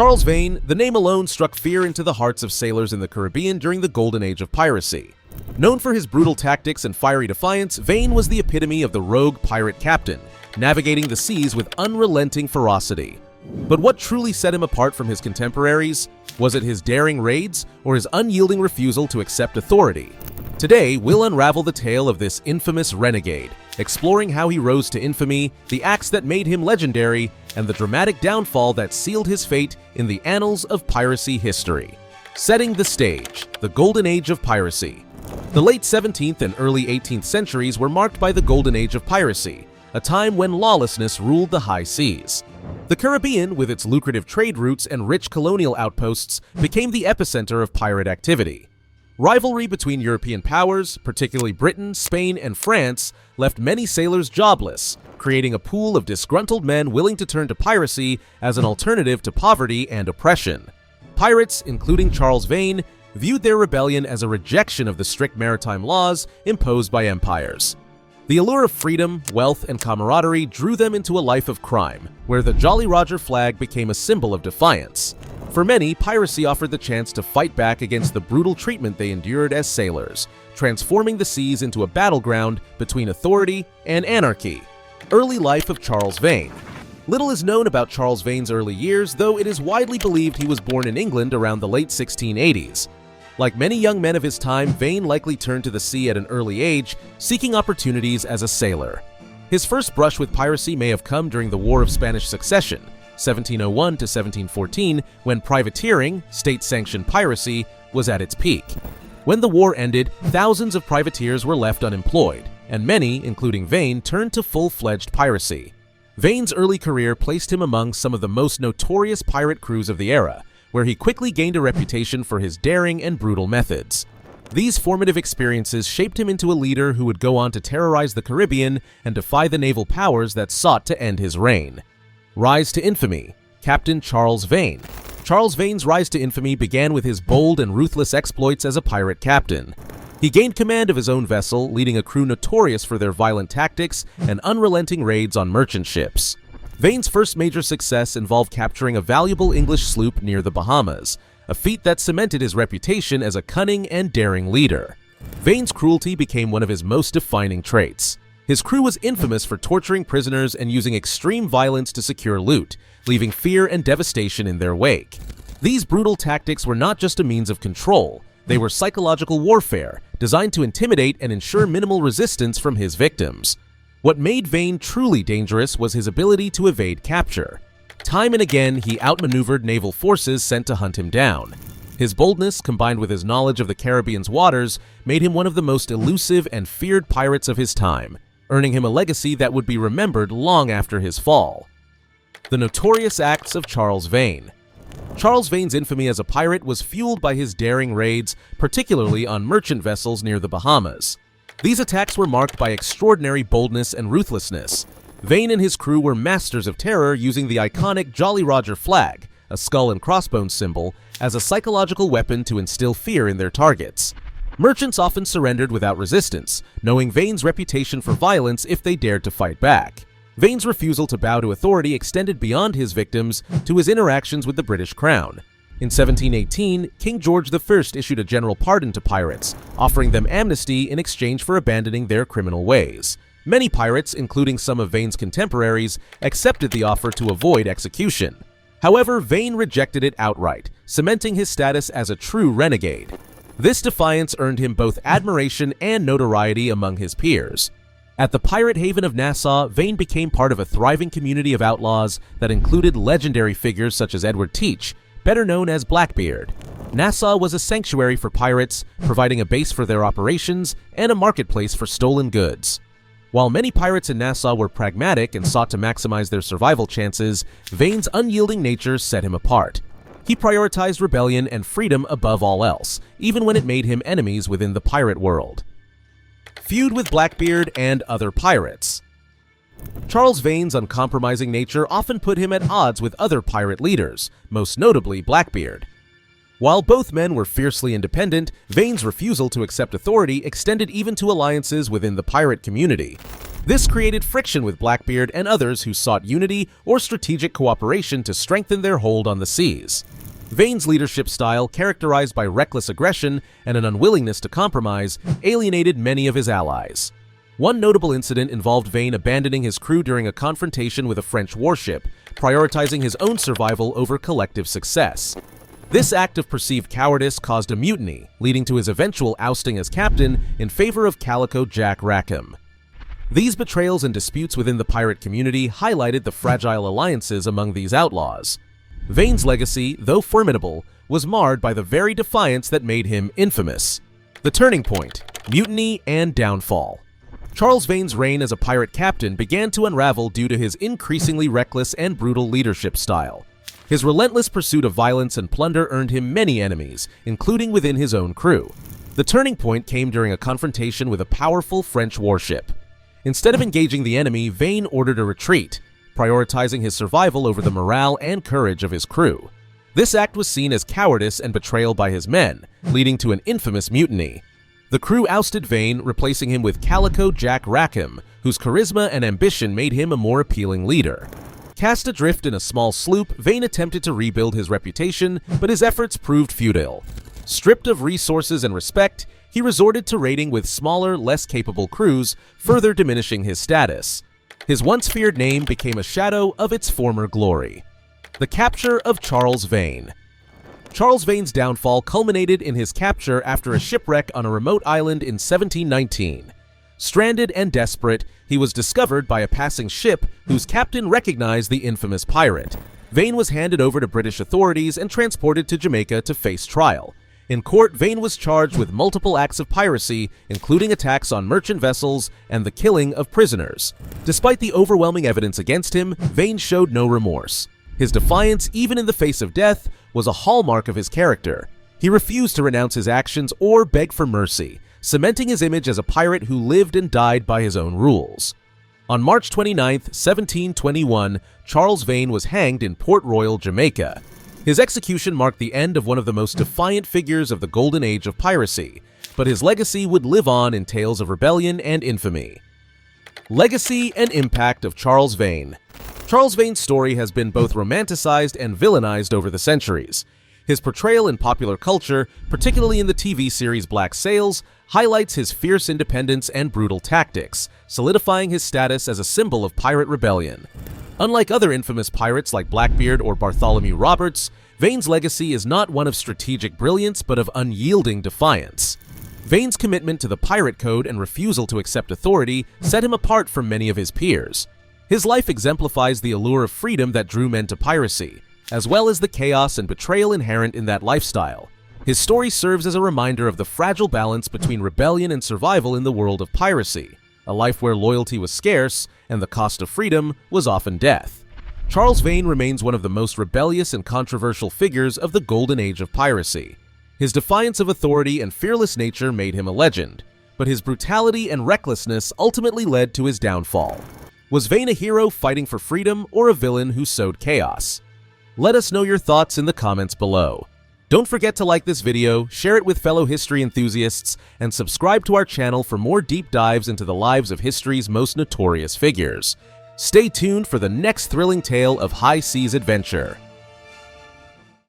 Charles Vane, the name alone struck fear into the hearts of sailors in the Caribbean during the Golden Age of Piracy. Known for his brutal tactics and fiery defiance, Vane was the epitome of the rogue pirate captain, navigating the seas with unrelenting ferocity. But what truly set him apart from his contemporaries? Was it his daring raids or his unyielding refusal to accept authority? Today, we'll unravel the tale of this infamous renegade, exploring how he rose to infamy, the acts that made him legendary, and the dramatic downfall that sealed his fate in the annals of piracy history. Setting the stage, the Golden Age of Piracy. The late 17th and early 18th centuries were marked by the Golden Age of Piracy, a time when lawlessness ruled the high seas. The Caribbean, with its lucrative trade routes and rich colonial outposts, became the epicenter of pirate activity. Rivalry between European powers, particularly Britain, Spain, and France, left many sailors jobless, creating a pool of disgruntled men willing to turn to piracy as an alternative to poverty and oppression. Pirates, including Charles Vane, viewed their rebellion as a rejection of the strict maritime laws imposed by empires. The allure of freedom, wealth, and camaraderie drew them into a life of crime, where the Jolly Roger flag became a symbol of defiance. For many, piracy offered the chance to fight back against the brutal treatment they endured as sailors, transforming the seas into a battleground between authority and anarchy. Early life of Charles Vane. Little is known about Charles Vane's early years, though it is widely believed he was born in England around the late 1680s. Like many young men of his time, Vane likely turned to the sea at an early age, seeking opportunities as a sailor. His first brush with piracy may have come during the War of Spanish Succession, 1701 to 1714, when privateering, state-sanctioned piracy, was at its peak. When the war ended, thousands of privateers were left unemployed, and many, including Vane, turned to full-fledged piracy. Vane's early career placed him among some of the most notorious pirate crews of the era, where he quickly gained a reputation for his daring and brutal methods. These formative experiences shaped him into a leader who would go on to terrorize the Caribbean and defy the naval powers that sought to end his reign. Rise to infamy. Captain Charles Vane. Charles Vane's rise to infamy began with his bold and ruthless exploits as a pirate captain. He gained command of his own vessel, leading a crew notorious for their violent tactics and unrelenting raids on merchant ships. Vane's first major success involved capturing a valuable English sloop near the Bahamas, a feat that cemented his reputation as a cunning and daring leader. Vane's cruelty became one of his most defining traits. His crew was infamous for torturing prisoners and using extreme violence to secure loot, leaving fear and devastation in their wake. These brutal tactics were not just a means of control, they were psychological warfare, designed to intimidate and ensure minimal resistance from his victims. What made Vane truly dangerous was his ability to evade capture. Time and again, he outmaneuvered naval forces sent to hunt him down. His boldness, combined with his knowledge of the Caribbean's waters, made him one of the most elusive and feared pirates of his time, earning him a legacy that would be remembered long after his fall. The notorious acts of Charles Vane. Charles Vane's infamy as a pirate was fueled by his daring raids, particularly on merchant vessels near the Bahamas. These attacks were marked by extraordinary boldness and ruthlessness. Vane and his crew were masters of terror, using the iconic Jolly Roger flag, a skull and crossbones symbol, as a psychological weapon to instill fear in their targets. Merchants often surrendered without resistance, knowing Vane's reputation for violence if they dared to fight back. Vane's refusal to bow to authority extended beyond his victims to his interactions with the British Crown. In 1718, King George I issued a general pardon to pirates, offering them amnesty in exchange for abandoning their criminal ways. Many pirates, including some of Vane's contemporaries, accepted the offer to avoid execution. However, Vane rejected it outright, cementing his status as a true renegade. This defiance earned him both admiration and notoriety among his peers. At the pirate haven of Nassau, Vane became part of a thriving community of outlaws that included legendary figures such as Edward Teach, better known as Blackbeard. Nassau was a sanctuary for pirates, providing a base for their operations and a marketplace for stolen goods. While many pirates in Nassau were pragmatic and sought to maximize their survival chances, Vane's unyielding nature set him apart. He prioritized rebellion and freedom above all else, even when it made him enemies within the pirate world. Feud with Blackbeard and other pirates. Charles Vane's uncompromising nature often put him at odds with other pirate leaders, most notably Blackbeard. While both men were fiercely independent, Vane's refusal to accept authority extended even to alliances within the pirate community. This created friction with Blackbeard and others who sought unity or strategic cooperation to strengthen their hold on the seas. Vane's leadership style, characterized by reckless aggression and an unwillingness to compromise, alienated many of his allies. One notable incident involved Vane abandoning his crew during a confrontation with a French warship, prioritizing his own survival over collective success. This act of perceived cowardice caused a mutiny, leading to his eventual ousting as captain in favor of Calico Jack Rackham. These betrayals and disputes within the pirate community highlighted the fragile alliances among these outlaws. Vane's legacy, though formidable, was marred by the very defiance that made him infamous. The turning point: mutiny and downfall. Charles Vane's reign as a pirate captain began to unravel due to his increasingly reckless and brutal leadership style. His relentless pursuit of violence and plunder earned him many enemies, including within his own crew. The turning point came during a confrontation with a powerful French warship. Instead of engaging the enemy, Vane ordered a retreat, prioritizing his survival over the morale and courage of his crew. This act was seen as cowardice and betrayal by his men, leading to an infamous mutiny. The crew ousted Vane, replacing him with Calico Jack Rackham, whose charisma and ambition made him a more appealing leader. Cast adrift in a small sloop, Vane attempted to rebuild his reputation, but his efforts proved futile. Stripped of resources and respect, he resorted to raiding with smaller, less capable crews, further diminishing his status. His once feared name became a shadow of its former glory. The capture of Charles Vane. Charles Vane's downfall culminated in his capture after a shipwreck on a remote island in 1719. Stranded and desperate, he was discovered by a passing ship whose captain recognized the infamous pirate. Vane was handed over to British authorities and transported to Jamaica to face trial. In court, Vane was charged with multiple acts of piracy, including attacks on merchant vessels and the killing of prisoners. Despite the overwhelming evidence against him, Vane showed no remorse. His defiance, even in the face of death, was a hallmark of his character. He refused to renounce his actions or beg for mercy, cementing his image as a pirate who lived and died by his own rules. On March 29, 1721, Charles Vane was hanged in Port Royal, Jamaica. His execution marked the end of one of the most defiant figures of the Golden Age of Piracy, but his legacy would live on in tales of rebellion and infamy. Legacy and impact of Charles Vane. Charles Vane's story has been both romanticized and villainized over the centuries. His portrayal in popular culture, particularly in the TV series Black Sails, highlights his fierce independence and brutal tactics, solidifying his status as a symbol of pirate rebellion. Unlike other infamous pirates like Blackbeard or Bartholomew Roberts, Vane's legacy is not one of strategic brilliance but of unyielding defiance. Vane's commitment to the pirate code and refusal to accept authority set him apart from many of his peers. His life exemplifies the allure of freedom that drew men to piracy, as well as the chaos and betrayal inherent in that lifestyle. His story serves as a reminder of the fragile balance between rebellion and survival in the world of piracy, a life where loyalty was scarce and the cost of freedom was often death. Charles Vane remains one of the most rebellious and controversial figures of the Golden Age of Piracy. His defiance of authority and fearless nature made him a legend, but his brutality and recklessness ultimately led to his downfall. Was Vane a hero fighting for freedom or a villain who sowed chaos? Let us know your thoughts in the comments below. Don't forget to like this video, share it with fellow history enthusiasts, and subscribe to our channel for more deep dives into the lives of history's most notorious figures. Stay tuned for the next thrilling tale of high seas adventure.